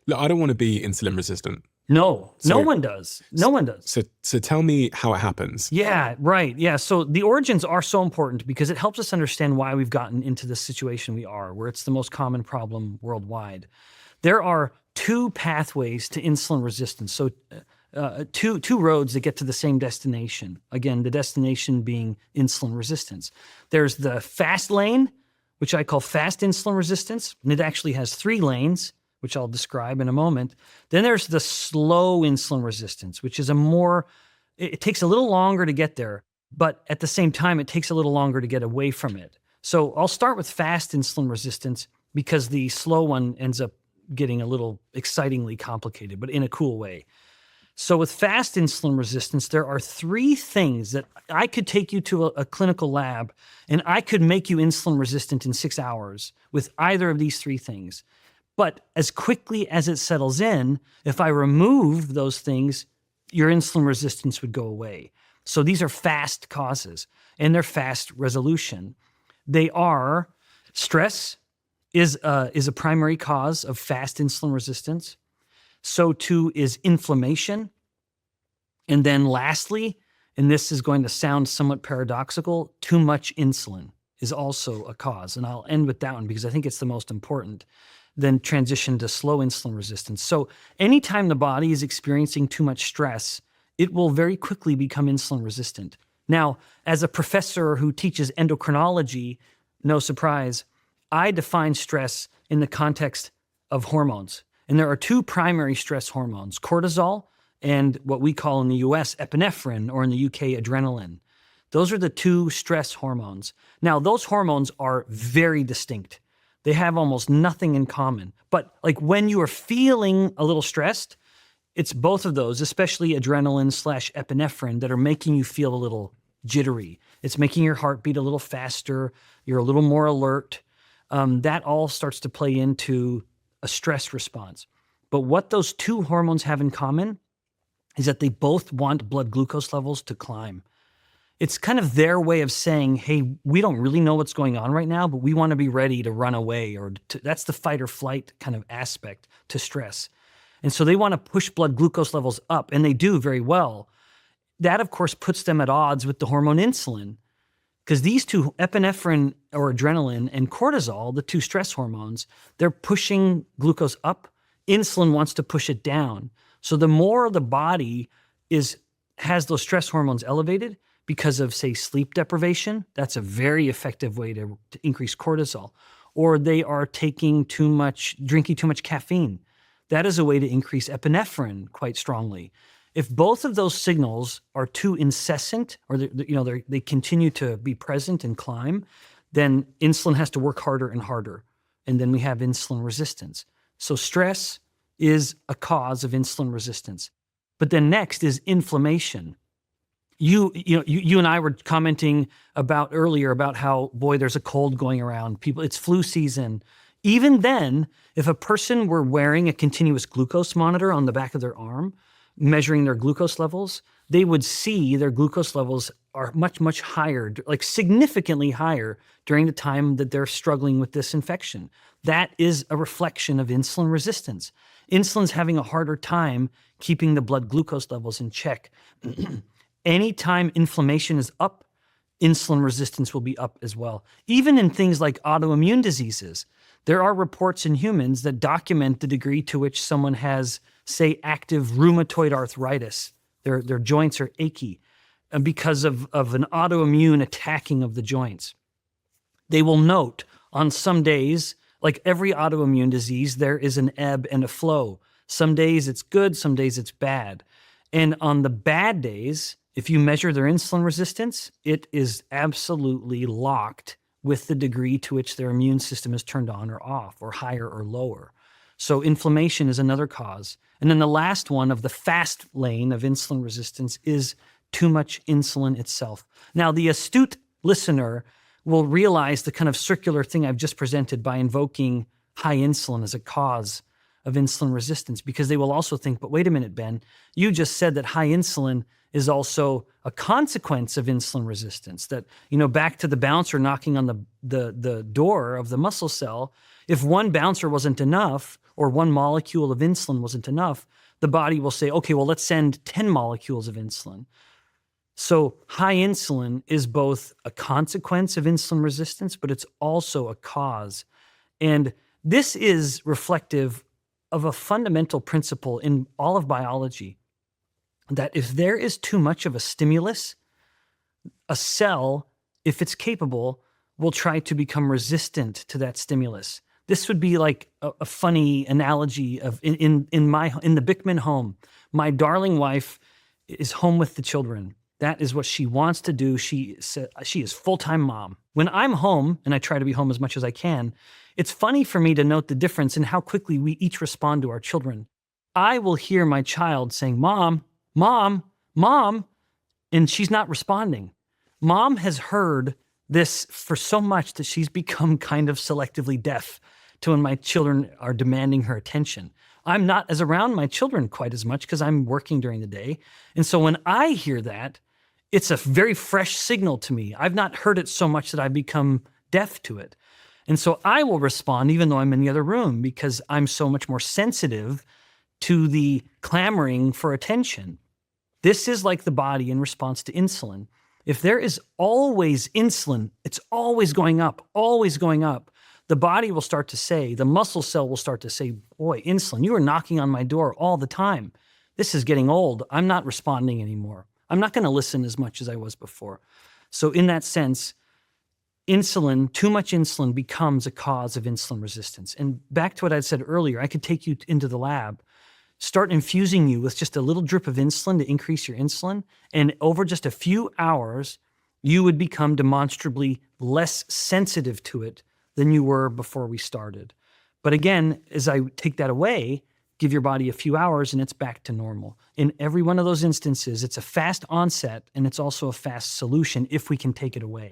Look, I don't want to be insulin resistant. No one does. No one does. So tell me how it happens. Yeah, right. Yeah. So the origins are so important because it helps us understand why we've gotten into the situation we are, where it's the most common problem worldwide. There are two pathways to insulin resistance. So two roads that get to the same destination. Again, the destination being insulin resistance. There's the fast lane, which I call fast insulin resistance, and it actually has 3 lanes, which I'll describe in a moment. Then there's the slow insulin resistance, which is it takes a little longer to get there, but at the same time, it takes a little longer to get away from it. So I'll start with fast insulin resistance because the slow one ends up getting a little excitingly complicated, but in a cool way. So with fast insulin resistance, there are 3 things that I could take you to a clinical lab and I could make you insulin resistant in 6 hours with either of these 3 things. But as quickly as it settles in, if I remove those things, your insulin resistance would go away. So these are fast causes, and they're fast resolution. They are stress is a primary cause of fast insulin resistance. So too is inflammation. And then lastly, and this is going to sound somewhat paradoxical, too much insulin is also a cause. And I'll end with that one because I think it's the most important. Then transition to slow insulin resistance. So anytime the body is experiencing too much stress, it will very quickly become insulin resistant. Now, as a professor who teaches endocrinology, no surprise, I define stress in the context of hormones. And there are 2 primary stress hormones, cortisol and what we call in the US epinephrine, or in the UK adrenaline. Those are the 2 stress hormones. Now, those hormones are very distinct. They have almost nothing in common. But like when you are feeling a little stressed, it's both of those, especially adrenaline/epinephrine, that are making you feel a little jittery. It's making your heart beat a little faster. You're a little more alert. That all starts to play into a stress response. But what those 2 hormones have in common is that they both want blood glucose levels to climb. It's kind of their way of saying, hey, we don't really know what's going on right now, but we want to be ready to run away, that's the fight or flight kind of aspect to stress. And so they want to push blood glucose levels up, and they do very well. That, of course, puts them at odds with the hormone insulin, because these 2, epinephrine or adrenaline and cortisol, the 2 stress hormones, they're pushing glucose up. Insulin wants to push it down. So the more the body has those stress hormones elevated, because of, say, sleep deprivation, that's a very effective way to increase cortisol. Or they are drinking too much caffeine. That is a way to increase epinephrine quite strongly. If both of those signals are too incessant, or they continue to be present and climb, then insulin has to work harder and harder, and then we have insulin resistance. So stress is a cause of insulin resistance. But then next is inflammation. You and I were commenting about earlier about how, boy, there's a cold going around. It's flu season. Even then, if a person were wearing a continuous glucose monitor on the back of their arm, measuring their glucose levels, they would see their glucose levels are much, much higher, like significantly higher during the time that they're struggling with this infection. That is a reflection of insulin resistance. Insulin's having a harder time keeping the blood glucose levels in check. Anytime inflammation is up, insulin resistance will be up as well. Even in things like autoimmune diseases, there are reports in humans that document the degree to which someone has, say, active rheumatoid arthritis. Their joints are achy because of an autoimmune attacking of the joints. They will note on some days, like every autoimmune disease, there is an ebb and a flow. Some days it's good, some days it's bad. And on the bad days, if you measure their insulin resistance, it is absolutely locked with the degree to which their immune system is turned on or off, or higher or lower. So inflammation is another cause. And then the last one of the fast lane of insulin resistance is too much insulin itself. Now, the astute listener will realize the kind of circular thing I've just presented by invoking high insulin as a cause of insulin resistance, because they will also think, but wait a minute, Ben, you just said that high insulin is also a consequence of insulin resistance. That, back to the bouncer knocking on the door of the muscle cell, if one bouncer wasn't enough, or one molecule of insulin wasn't enough, the body will say, okay, well, let's send 10 molecules of insulin. So high insulin is both a consequence of insulin resistance, but it's also a cause. And this is reflective of a fundamental principle in all of biology, that if there is too much of a stimulus, a cell, if it's capable, will try to become resistant to that stimulus. This would be like a funny analogy of in the Bikman home. My darling wife is home with the children. That is what she wants to do. She is full-time mom. When I'm home, and I try to be home as much as I can, it's funny for me to note the difference in how quickly we each respond to our children. I will hear my child saying, "Mom, Mom, Mom," and she's not responding. Mom has heard this for so much that she's become kind of selectively deaf to when my children are demanding her attention. I'm not as around my children quite as much because I'm working during the day. And so when I hear that, it's a very fresh signal to me. I've not heard it so much that I've become deaf to it. And so I will respond even though I'm in the other room, because I'm so much more sensitive to the clamoring for attention. This is like the body in response to insulin. If there is always insulin, it's always going up, the body will start to say, the muscle cell will start to say, boy, insulin, you are knocking on my door all the time. This is getting old. I'm not responding anymore. I'm not going to listen as much as I was before. So in that sense, insulin, too much insulin becomes a cause of insulin resistance. And back to what I said earlier, I could take you into the lab, start infusing you with just a little drip of insulin to increase your insulin, and over just a few hours, you would become demonstrably less sensitive to it than you were before we started. But again, as I take that away, give your body a few hours and it's back to normal. In every one of those instances, it's a fast onset and it's also a fast solution if we can take it away.